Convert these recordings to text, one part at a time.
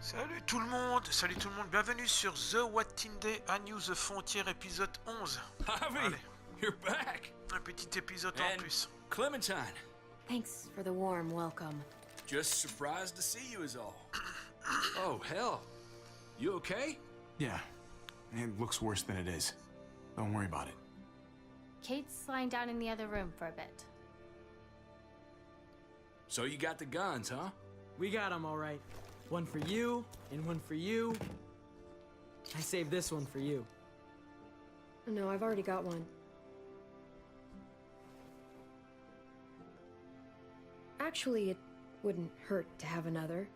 Salut tout le monde, bienvenue sur The What Day A New The Frontier épisode 11. Javi, Allez. you're back. Un petit épisode en And plus. Clementine, Thanks for the warm welcome. just surprised to see you is all. Oh, hell. You okay? Yeah, it looks worse than it is. Don't worry about it. Kate's lying down in the other room for a bit. So you got the guns, huh? We got them all right. One for you, and one for you. I saved this one for you. No, I've already got one. Actually, it wouldn't hurt to have another.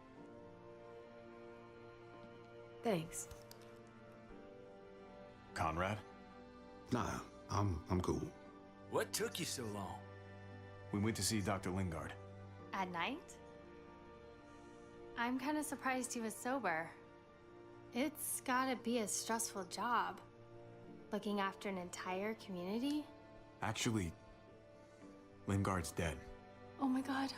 Thanks. Conrad, Nah, I'm cool. What took you so long? we went to see Dr. Lingard. At night? I'm kind of surprised he was sober. It's gotta be a stressful job. Looking after an entire community? Actually, Lingard's dead. Oh my god.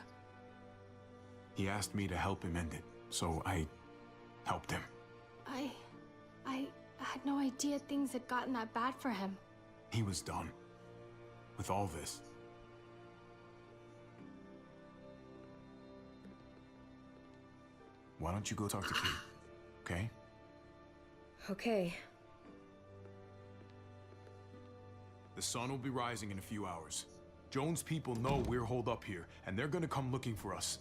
He asked me to help him end it, so I helped him. I had no idea things had gotten that bad for him. He was done with all this. Why don't you go talk to Kate, okay? Okay. The sun will be rising in a few hours. Jones' people know we're holed up here, and they're gonna come looking for us.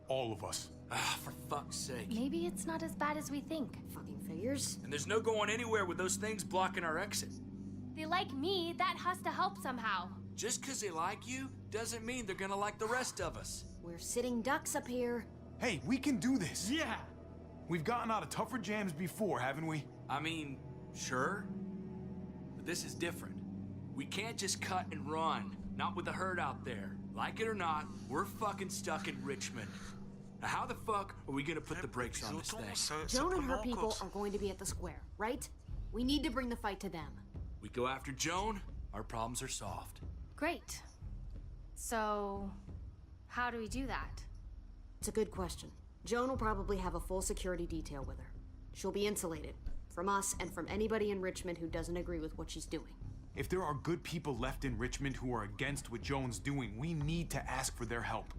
All of us. Ah, for fuck's sake. Maybe it's not as bad as we think. Fucking figures. And there's no going anywhere with those things blocking our exit. They like me, that has to help somehow. Just 'cause they like you doesn't mean they're gonna like the rest of us. We're sitting ducks up here. Hey, we can do this! Yeah! We've gotten out of tougher jams before, haven't we? I mean, sure. But this is different. We can't just cut and run. Not with the herd out there. Like it or not, we're fucking stuck in Richmond. Now how the fuck are we gonna put the brakes on this thing? Joan and her people commence. are going to be at the square, right? We need to bring the fight to them. We go after Joan, our problems are solved. Great. So, how do we do that? It's a good question. Joan will probably have a full security detail with her. She'll be insulated. From us and from anybody in Richmond who doesn't agree with what she's doing. If there are good people left in Richmond who are against what Joan's doing, we need to ask for their help.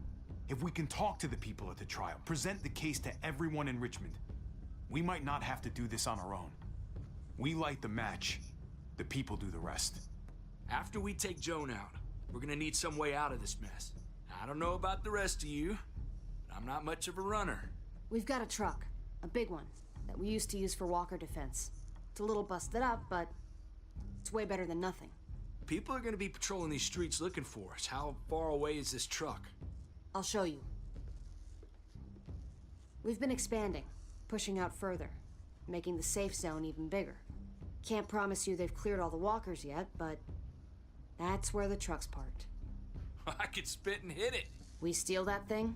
If we can talk to the people at the trial, present the case to everyone in Richmond, we might not have to do this on our own. We light the match, the people do the rest. After we take Joan out, we're gonna need some way out of this mess. I don't know about the rest of you, but I'm not much of a runner. We've got a truck. A big one. That we used to use for walker defense. It's a little busted up, but it's way better than nothing. People are gonna be patrolling these streets looking for us. How far away is this truck? I'll show you. We've been expanding, pushing out further, making the safe zone even bigger. Can't promise you they've cleared all the walkers yet, but that's where the truck's parked. I could spit and hit it. We steal that thing,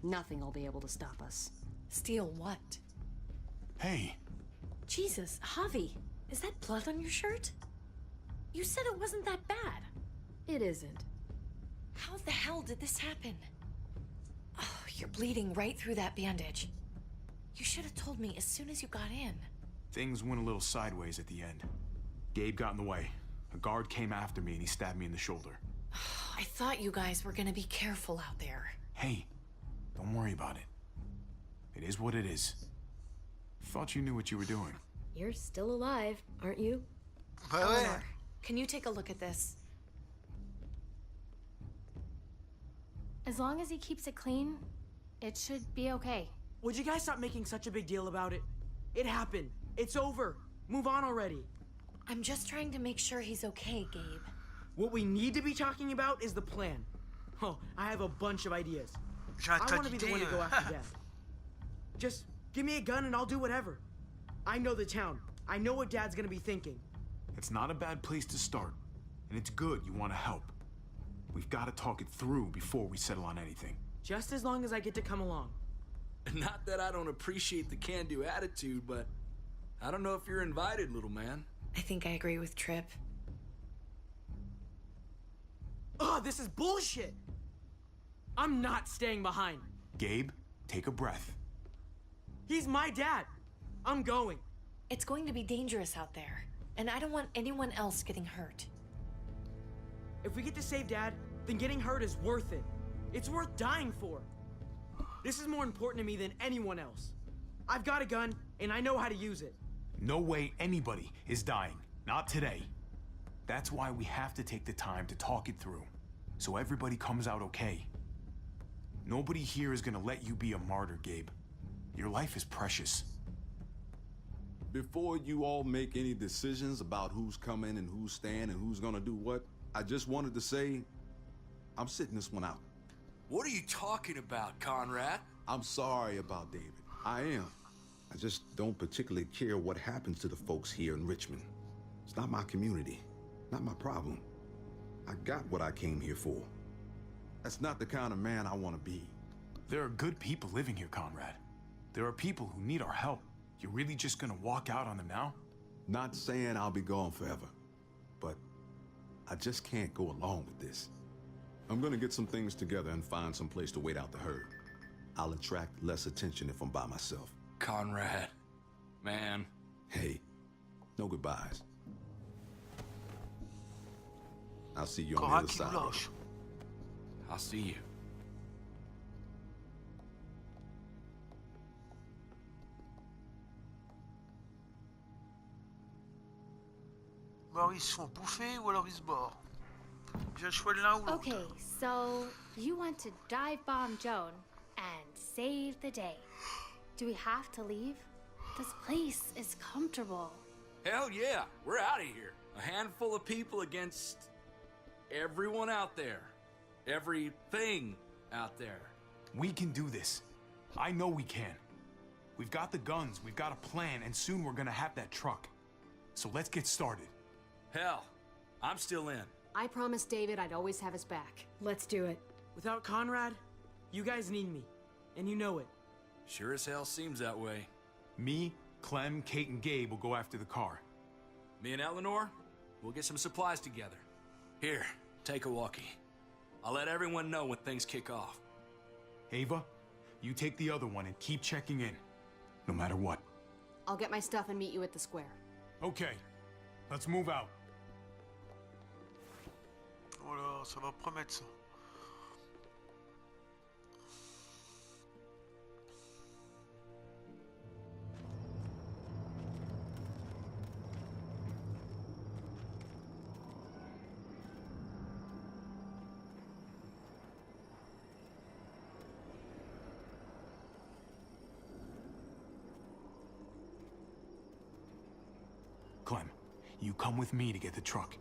nothing will be able to stop us. Steal what? Hey, Jesus, Javi, is that blood on your shirt? You said it wasn't that bad. It isn't. How the hell did this happen? Oh, you're bleeding right through that bandage. You should have told me as soon as you got in. things went a little sideways at the end. Gabe got in the way. A guard came after me and he stabbed me in the shoulder. I thought you guys were gonna be careful out there. Hey, don't worry about it. It is what it is. Thought you knew what you were doing. You're still alive, aren't you? Ouais, ouais. Eleanor, can you take a look at this? As long as he keeps it clean, it should be okay. Would you guys stop making such a big deal about it? It happened. It's over. Move on already. I'm just trying to make sure he's okay, Gabe. What we need to be talking about is the plan. Oh, I have a bunch of ideas. J'ai un I tas want to be the one to go d'idées. after Dad. Just give me a gun and I'll do whatever. I know the town. I know what Dad's gonna be thinking. It's not a bad place to start, and it's good you want to help. We've got to talk it through before we settle on anything. Just as long as I get to come along. Not that I don't appreciate the can-do attitude, but I don't know if you're invited, little man. I think I agree with Tripp. Oh, this is bullshit! I'm not staying behind. Gabe, take a breath. He's my dad. I'm going. It's going to be dangerous out there, and I don't want anyone else getting hurt. If we get to save Dad, then getting hurt is worth it. It's worth dying for. This is more important to me than anyone else. I've got a gun, and I know how to use it. No way anybody is dying. Not today. That's why we have to take the time to talk it through, so everybody comes out okay. Nobody here is gonna let you be a martyr, Gabe. Your life is precious. Before you all make any decisions about who's coming and who's staying and who's gonna do what, I just wanted to say, I'm sitting this one out. What are you talking about, Conrad? I'm sorry about David. I am. I just don't particularly care what happens to the folks here in Richmond. It's not my community, not my problem. I got what I came here for. That's not the kind of man I want to be. There are good people living here, Conrad. There are people who need our help. You're really just gonna walk out on them now? Not saying I'll be gone forever, but I just can't go along with this. I'm gonna get some things together and find some place to wait out the herd. I'll attract less attention if I'm by myself. Conrad, man. Hey, no goodbyes. I'll see you on the Encore un other qui side. nous of lâche. it. I'll see you. Ou alors ils se font bouffer ou alors ils se borrent. J'ai le choix de l'un ou l'autre. Okay, so you want to dive bomb Joan and save the day. Do we have to leave? This place is comfortable. Hell yeah, we're out of here. A handful of people against everyone out there. Everything out there. We can do this. I know we can. We've got the guns, we've got a plan, and soon we're gonna have that truck. So let's get started. Hell, I'm still in. I promised David I'd always have his back. Let's do it. Without Conrad, you guys need me, and you know it. Sure as hell seems that way. Me, Clem, Kate, and Gabe will go after the car. Me and Eleanor, we'll get some supplies together. Here, take a walkie. I'll let everyone know when things kick off. Ava, you take the other one and keep checking in, no matter what. I'll get my stuff and meet you at the square. Okay, let's move out. Oh là, ça va promettre ça. Clem, you come with me to get the truck.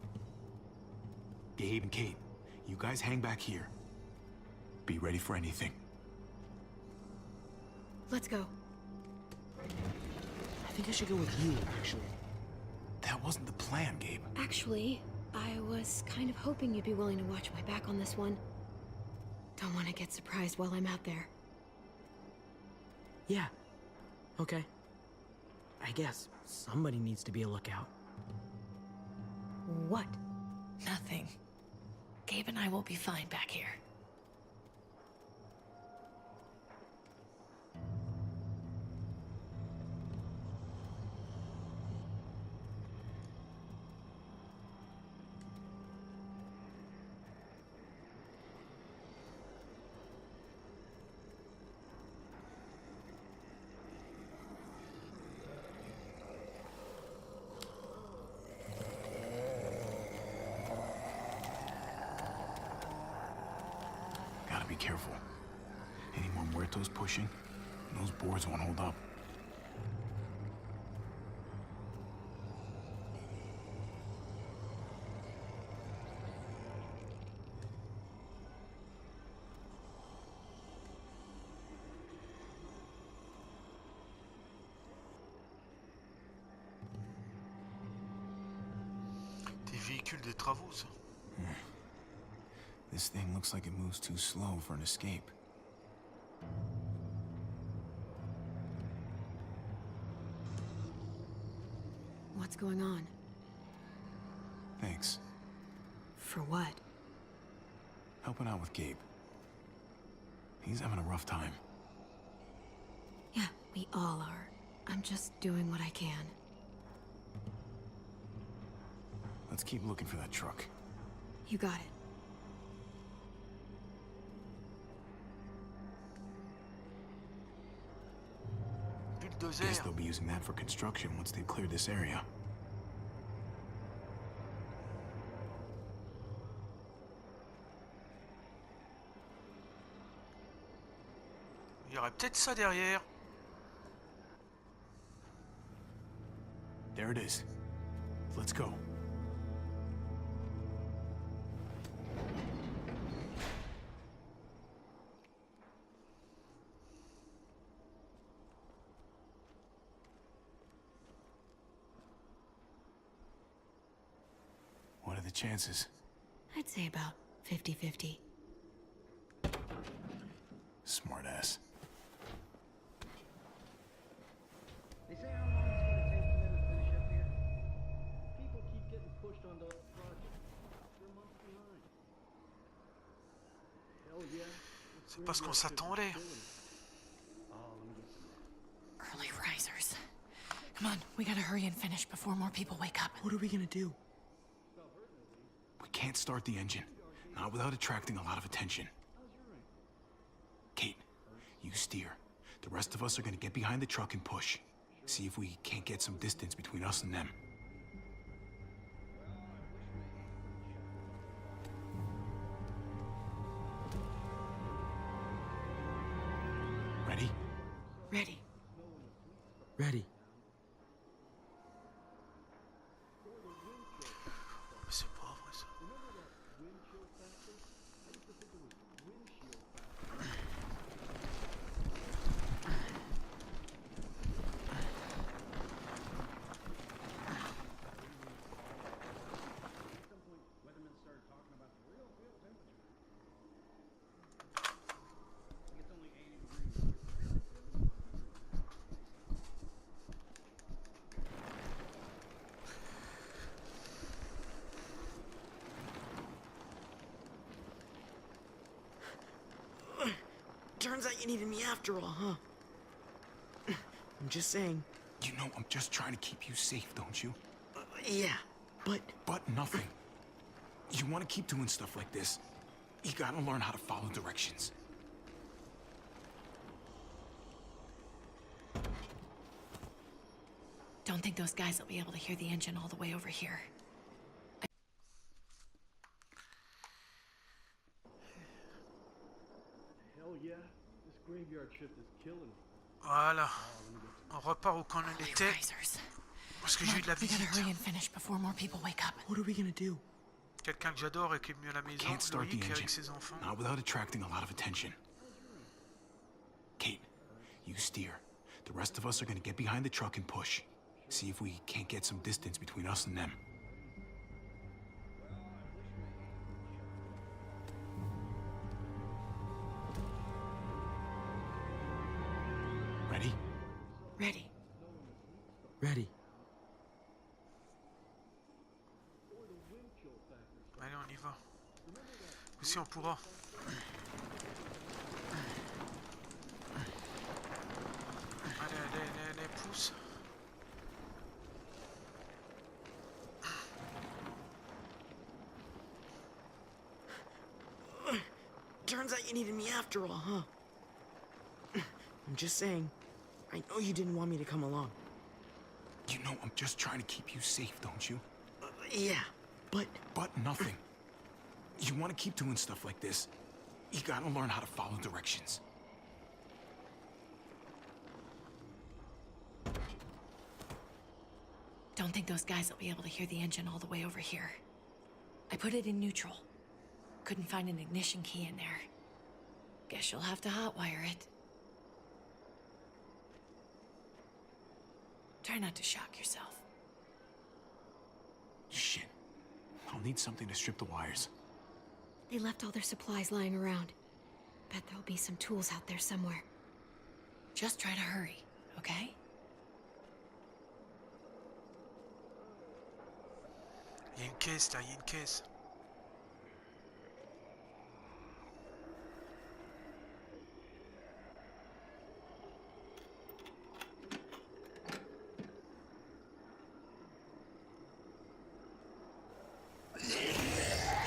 Gabe and Kate, you guys hang back here. Be ready for anything. Let's go. I think I should go with you, actually. That wasn't the plan, Gabe. Actually, I was kind of hoping you'd be willing to watch my back on this one. Don't want to get surprised while I'm out there. Yeah. Okay. I guess somebody needs to be a lookout. What? Nothing. Gabe and I will be fine back here. Gotta be careful. Any more muertos pushing, those boards won't hold up. Des véhicules de travaux, ça. This thing looks like it moves too slow for an escape. What's going on? Thanks. For what? Helping out with Gabe. He's having a rough time. Yeah, We all are. I'm just doing what I can. Let's keep looking for that truck. You got it. Guess Bulldozer. they'll be using that for construction once they've cleared this area. Il y aurait peut-être ça derrière. There it is. Let's go. What are the chances? I'd say about 50-50. Smartass. They say how long it's gonna take for them to finish up here. People keep getting pushed onto other projects. They're months behind. Hell yeah. C'est pas ce qu'on s'attendait. Early risers. Come on, we gotta hurry and finish before more people wake up. What are we gonna do? We can't start the engine. Not without attracting a lot of attention. Kate, you steer. The rest of us are gonna get behind the truck and push. See if we can't get some distance between us and them. Ready? Ready. Ready. C'est pas vrai ça. Weathermen started talking about the real temperature. I think it's only 80 degrees. Turns out you needed me after all, huh? I'm just saying. You know I'm just trying to keep you safe, don't you? Yeah, but But nothing. You want to keep doing stuff like this, you gotta learn how to follow directions. Don't think those guys will be able to hear the engine all the way over here. Hell yeah. This graveyard shift is killing me. Voilà. On repart où qu'on en Early était. risers. Parce que Come j'ai eu de la on, we gotta visite. hurry and finish before more people wake up. what are we gonna do? Quelqu'un que j'adore et qui est venu à la maison. Can't start the Loïc engine. avec ses enfants. Not without attracting a lot of attention. Kate, you steer. The rest of us are gonna get behind the truck and push. See if we can't get some distance between us and them. Ready? Ready. Ready. Allez, on y va. Aussi, on pourra. Allez, allez, pousse. Turns out you needed me after all, huh? I'm just saying. I know you didn't want me to come along. You know I'm just trying to keep you safe, don't you? Yeah, but But nothing. You want to keep doing stuff like this, you gotta learn how to follow directions. Don't think those guys will be able to hear the engine all the way over here. I put it in neutral. Couldn't find an ignition key in there. Guess you'll have to hotwire it. Try not to shock yourself. Shit. I'll need something to strip the wires. They left all their supplies lying around. Bet there'll be some tools out there somewhere. Just try to hurry, okay? Il y a une caisse là, il y a une caisse.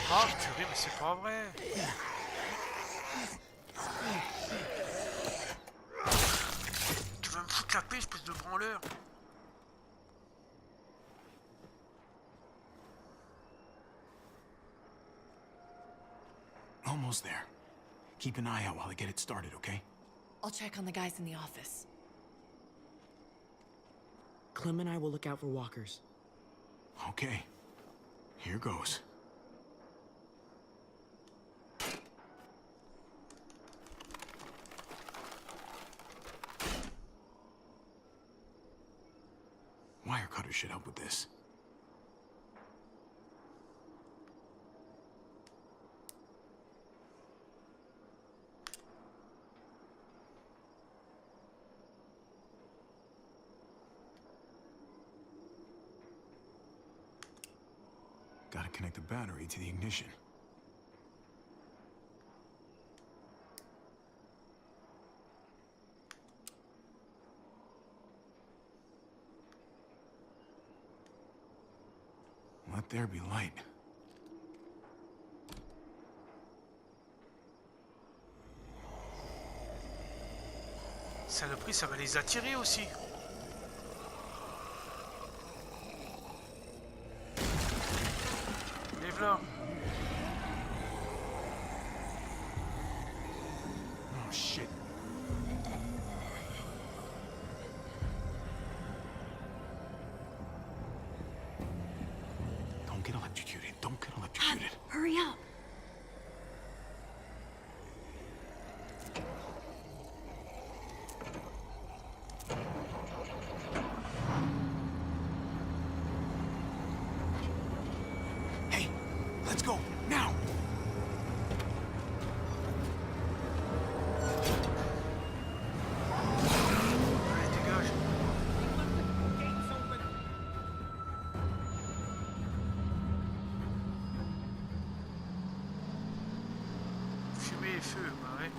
Oh purée, mais c'est pas vrai. Tu vas me foutre la paix, espèce de branleur. Almost there. Keep an eye out while I get it started, okay? I'll check on the guys in the office. Clem and I will look out for walkers. Okay. Here goes. Wire cutter should help with this. Gotta connect the battery to the ignition. Let there be light. Saloperie, ça va les attirer aussi. Lève là. Oh shit. Don't get electrocuted. Don't get electrocuted. Hurry up! Hey, let's go now. Allez, dégage. Fumée et feu, bah ouais.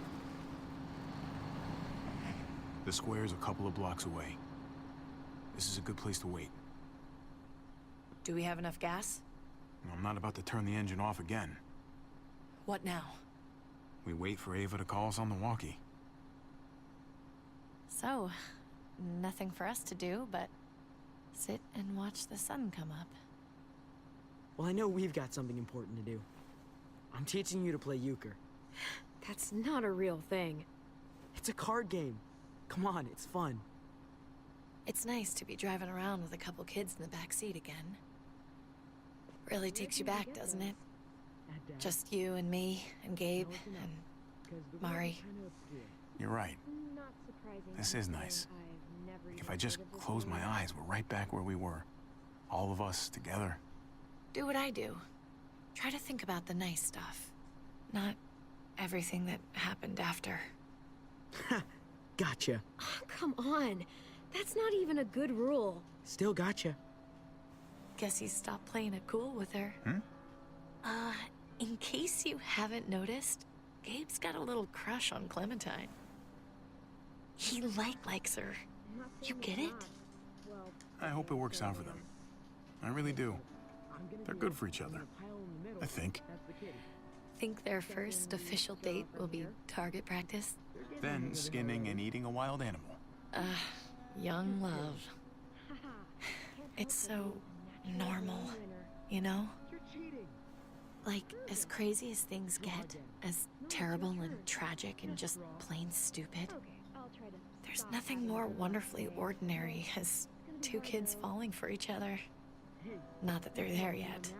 The square's a couple of blocks away. This is a good place to wait. Do we have enough gas? I'm not about to turn the engine off again. What now? We wait for Ava to call us on the walkie. So, nothing for us to do but sit and watch the sun come up. Well, I know we've got something important to do. I'm teaching you to play euchre. That's not a real thing. It's a card game. Come on, it's fun. It's nice to be driving around with a couple kids in the back seat again. Really takes you back, doesn't it? Just you and me and Gabe and Mari. You're right. This is nice. If I just close my eyes, we're right back where we were. All of us together. Do what I do. Try to think about the nice stuff. Not everything that happened after. Gotcha. Oh, come on. That's not even a good rule. Still gotcha. Guess he stopped playing it cool with her. In case you haven't noticed, Gabe's got a little crush on Clementine. He likes her. You get it? I hope it works out for them. I really do. They're good for each other. I think. Think their first official date will be target practice? Then skinning and eating a wild animal. Young love. It's so normal, you know? Like, as crazy as things get, as terrible and tragic and just plain stupid, there's nothing more wonderfully ordinary as two kids falling for each other. Not that they're there yet,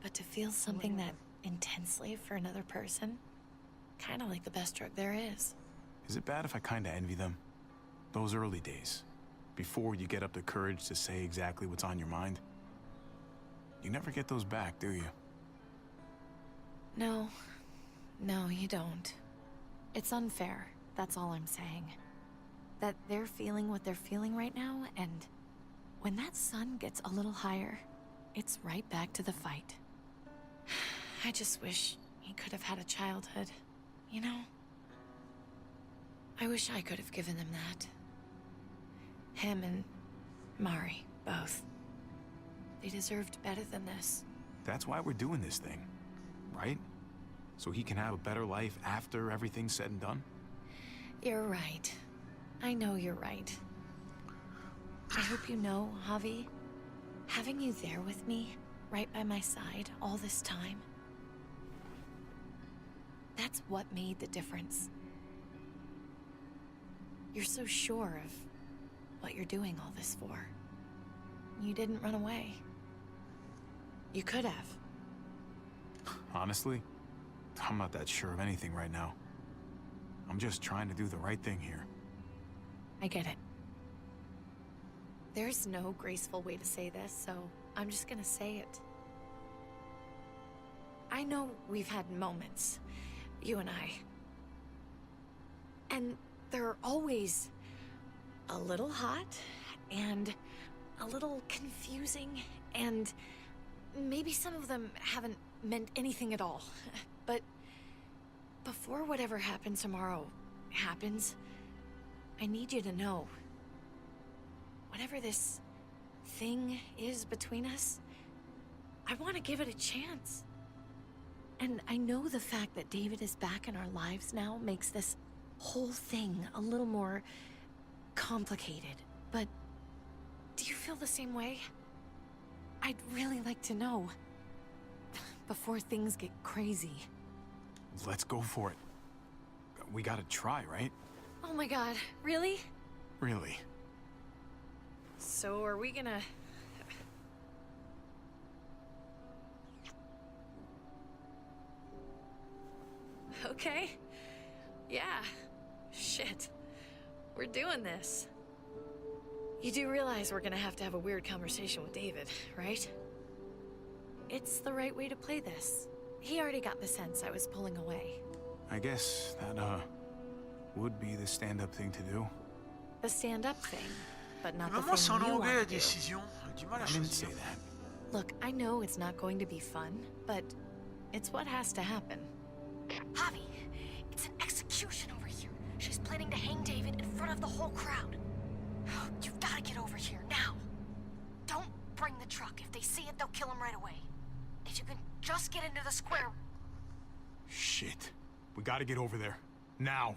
but to feel something that intensely for another person, kind of like the best drug there is. Is it bad if I kinda envy them? Those early days, before you get up the courage to say exactly what's on your mind. You never get those back, do you? No, you don't. It's unfair, that's all I'm saying. That they're feeling what they're feeling right now, and when that sun gets a little higher, it's right back to the fight. I just wish he could have had a childhood, you know? I wish I could have given them that. Him and Mari, both. They deserved better than this. That's why we're doing this thing. right? So he can have a better life after everything's said and done? You're right. I know you're right. I hope you know, Javi, having you there with me, right by my side all this time, that's what made the difference. You're so sure of what you're doing all this for. You didn't run away. You could have. Honestly, I'm not that sure of anything right now. I'm just trying to do the right thing here. I get it. There's no graceful way to say this, so I'm just gonna say it. I know we've had moments, you and I. And they're always a little hot, and a little confusing, and maybe some of them haven't meant anything at all. But before whatever happens tomorrow happens, I need you to know, whatever this thing is between us, I want to give it a chance. And I know the fact that David is back in our lives now makes this whole thing a little more complicated. But do you feel the same way? I'd really like to know before things get crazy. Let's go for it. We gotta try, right? Oh my god, really? Really. So are we gonna... Okay. Yeah. Shit. We're doing this. You do realize we're gonna have to have a weird conversation with David, right? It's the right way to play this. He already got the sense I was pulling away. I guess that, would be the stand-up thing to do. The stand-up thing, but not the Maman s'est thing you enlongée want la to do. décision. Elle a du mal à I didn't say choisir. that. Look, I know it's not going to be fun, but it's what has to happen. Javi, it's an execution over here. She's planning to hang David in front of the whole crowd. You've got to get over here now. Don't bring the truck. If they see it, they'll kill him right away. If you can just get into the square. Shit. We gotta get over there. Now.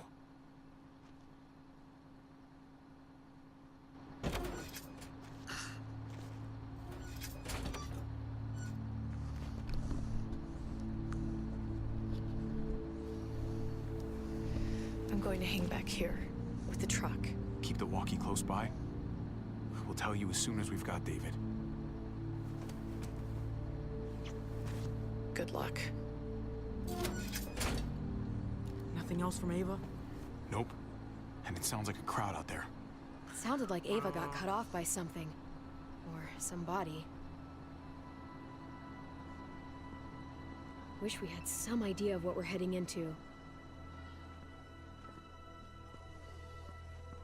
I'm going to hang back here with the truck. Keep the walkie close by. We'll tell you as soon as we've got David. Good luck. Nothing else from Ava? Nope. And it sounds like a crowd out there. Sounded like Ava got cut off by something. Or somebody. Wish we had some idea of what we're heading into.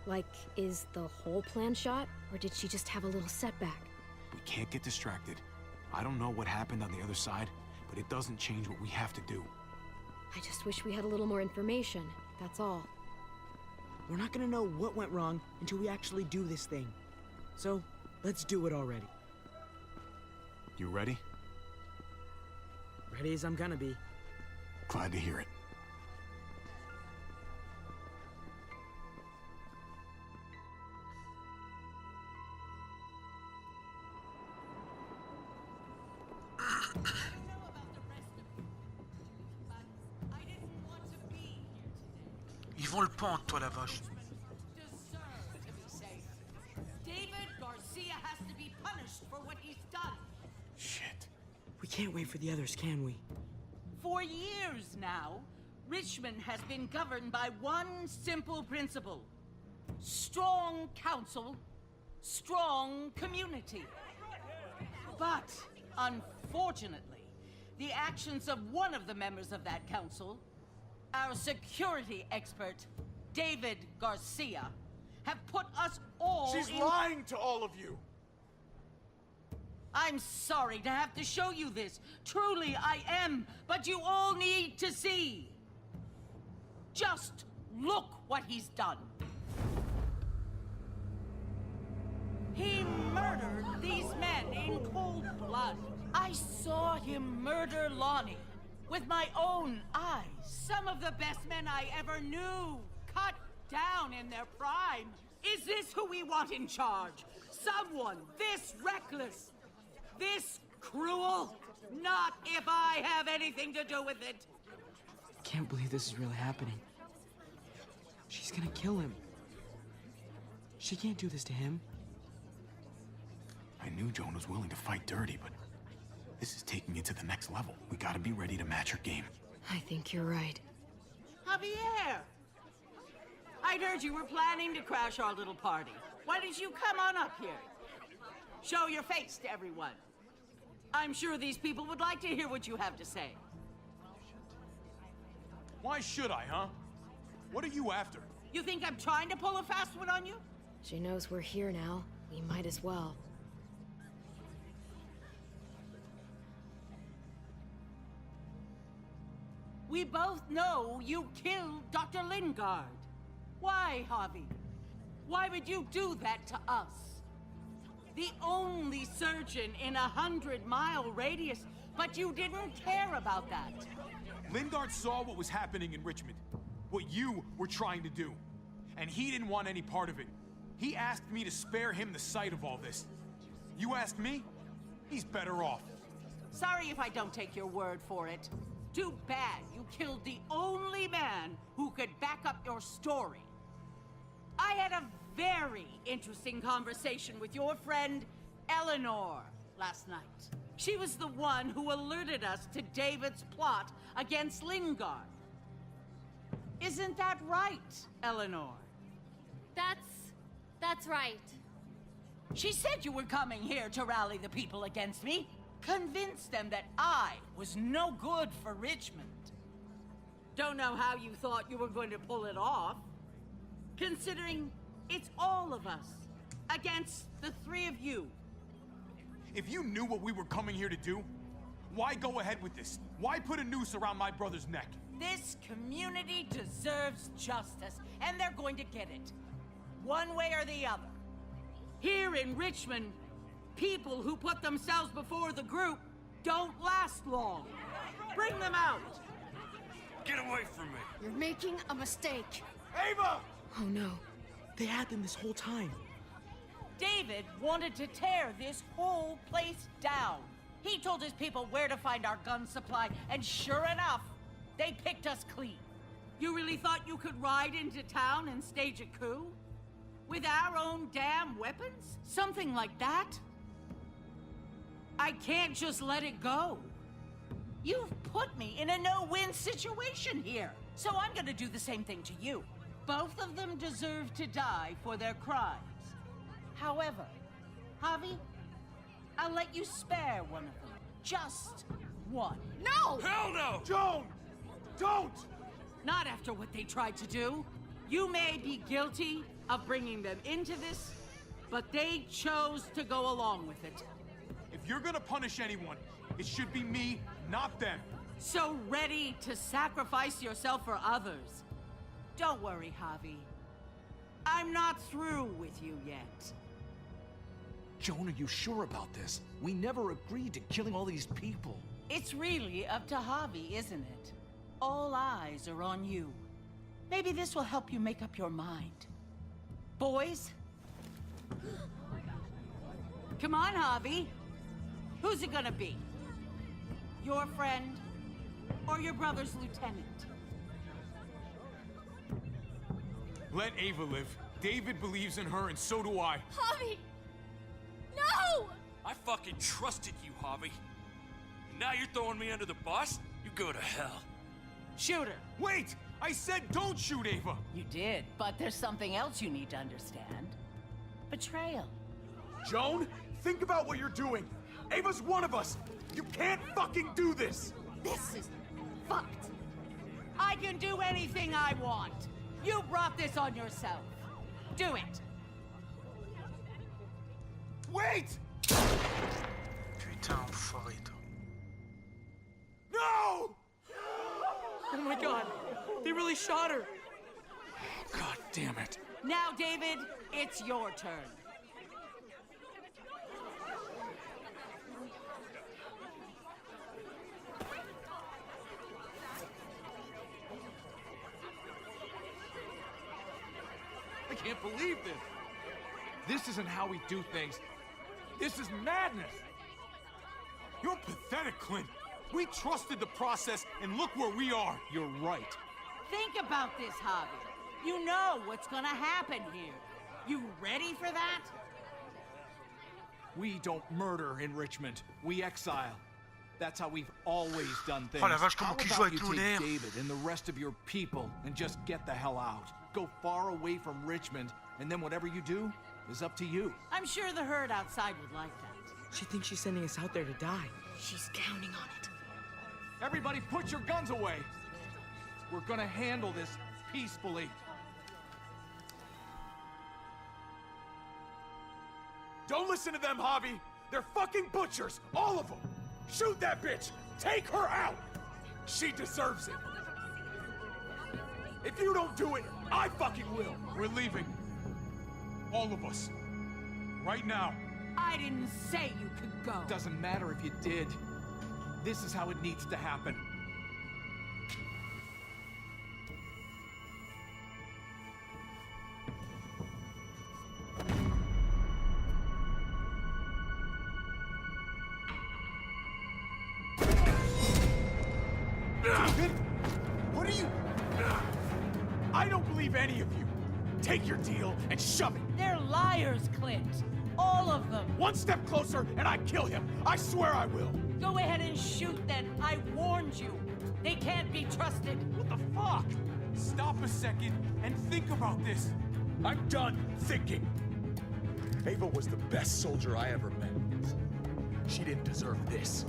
Like, is the whole plan shot? Or did she just have a little setback? We can't get distracted. I don't know what happened on the other side, but it doesn't change what we have to do. I just wish we had a little more information, that's all. We're not gonna know what went wrong until we actually do this thing. So, let's do it already. You ready? Ready as I'm gonna be. Glad to hear it. Ils vont le pendre, toi, la vache. David Garcia has to be punished for what he's done. Shit. We can't wait for the others, can we? For years now, Richmond has been governed by one simple principle. Strong council, strong community. But, unfortunately, the actions of one of the members of that council, our security expert, David Garcia, have put us all She's in... lying to all of you. I'm sorry to have to show you this. Truly, I am. But you all need to see. Just look what he's done. He murdered these men in cold blood. I saw him murder Lonnie. with my own eyes. Some of the best men I ever knew, cut down in their prime. Is this who we want in charge? Someone this reckless, this cruel? Not if I have anything to do with it. Can't believe this is really happening. She's gonna kill him. She can't do this to him. I knew Joan was willing to fight dirty, but this is taking it to the next level. We gotta be ready to match her game. I think you're right. Javier! I'd heard you were planning to crash our little party. Why don't you come on up here? Show your face to everyone. I'm sure these people would like to hear what you have to say. Why should I, huh? What are you after? You think I'm trying to pull a fast one on you? She knows we're here now. We might as well. We both know you killed Dr. Lingard. Why, Javi? Why would you do that to us? The only surgeon in a 100-mile radius, but you didn't care about that. Lingard saw what was happening in Richmond, what you were trying to do, and he didn't want any part of it. He asked me to spare him the sight of all this. You asked me? He's better off. Sorry if I don't take your word for it. Too bad you killed the only man who could back up your story. I had a very interesting conversation with your friend Eleanor last night. She was the one who alerted us to David's plot against Lingard. Isn't that right, Eleanor? That's right. She said you were coming here to rally the people against me. Convince them that I was no good for Richmond. Don't know how you thought you were going to pull it off, considering it's all of us against the three of you. If you knew what we were coming here to do, why go ahead with this? Why put a noose around my brother's neck? This community deserves justice, and they're going to get it. One way or the other. Here in Richmond, people who put themselves before the group don't last long. Bring them out. Get away from me. You're making a mistake. Ava! Oh no. They had them this whole time. David wanted to tear this whole place down. He told his people where to find our gun supply, and sure enough, they picked us clean. You really thought you could ride into town and stage a coup? With our own damn weapons? Something like that? I can't just let it go. You've put me in a no-win situation here, so I'm gonna do the same thing to you. Both of them deserve to die for their crimes. However, Javi, I'll let you spare one of them. Just one. No! Hell no! Joan! Don't! Not after what they tried to do. You may be guilty of bringing them into this, but they chose to go along with it. If you're gonna punish anyone, it should be me, not them. So ready to sacrifice yourself for others. Don't worry, Javi. I'm not through with you yet. Joan, are you sure about this? We never agreed to killing all these people. It's really up to Javi, isn't it? All eyes are on you. Maybe this will help you make up your mind. Boys? Come on, Javi. Who's it gonna be? Your friend or your brother's lieutenant? Let Ava live. David believes in her, and so do I. Javi! No! I fucking trusted you, Javi. Now you're throwing me under the bus? You go to hell. Shoot her. Wait! I said don't shoot Ava! You did, but there's something else you need to understand. Betrayal. Joan, think about what you're doing. Ava's one of us. You can't fucking do this! This is fucked. I can do anything I want. You brought this on yourself. Do it. Wait! Putain, enfoiré, toi. No! Oh my god. They really shot her. God damn it. Now, David, it's your turn. can't believe this. This isn't how we do things. This is madness. You're pathetic, Clint. We trusted the process, and look where we are. You're right. Think about this, Javi. You know what's gonna happen here. You ready for that? We don't murder in Richmond. We exile. That's how we've always done things. Oh la vache, How comment qu'il joue about avec you take l'honneur. David and the rest of your people and just get the hell out. Go far away from Richmond, and then whatever you do is up to you. I'm sure the herd outside would like that. She thinks she's sending us out there to die. She's counting on it. Everybody put your guns away. We're gonna handle this peacefully. Don't listen to them, Javi. They're fucking butchers, all of them. Shoot that bitch. Take her out. She deserves it. If you don't do it, I fucking will. We're leaving. All of us. Right now. I didn't say you could go. Doesn't matter if you did. This is how it needs to happen. David? What are you... I don't believe any of you. Take your deal and shove it. They're liars, Clint. All of them. One step closer and I kill him. I swear I will. Go ahead and shoot then. I warned you. They can't be trusted. What the fuck? Stop a second and think about this. I'm done thinking. Ava was the best soldier I ever met. She didn't deserve this.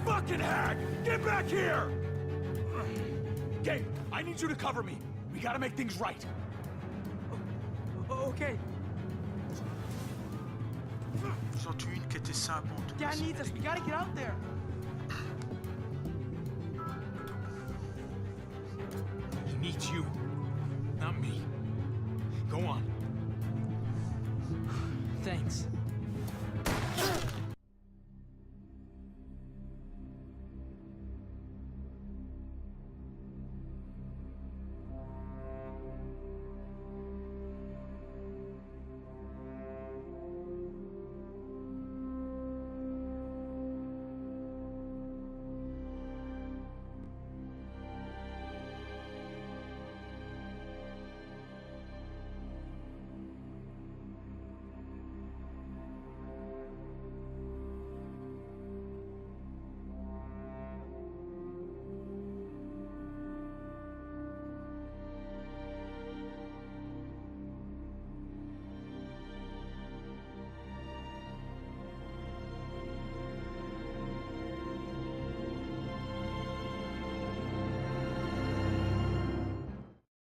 Fucking hag! Get back here! Gabe, I need you to cover me. We gotta make things right. Okay. Ils ont eu une qui était sympa. Dad needs us. We gotta get out there.